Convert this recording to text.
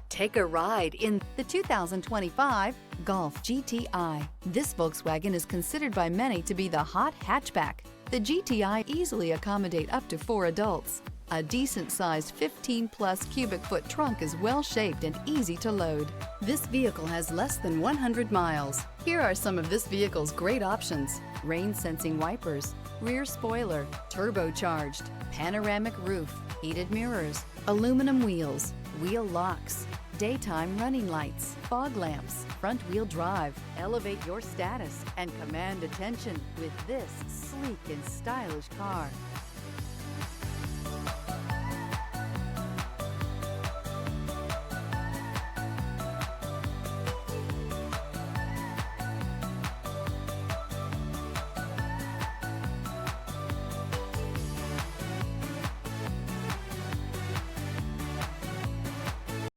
Take a ride in the 2025 Golf GTI. This Volkswagen is considered by many to be the hot hatchback. The GTI easily accommodate up to 4 adults. A decent-sized 15-plus cubic foot trunk is well-shaped and easy to load. This vehicle has less than 100 miles. Here are some of this vehicle's great options: rain-sensing wipers, rear spoiler, turbocharged, panoramic roof, heated mirrors, aluminum wheels, wheel locks, daytime running lights, fog lamps, front-wheel drive. Elevate your status and command attention with this sleek and stylish car.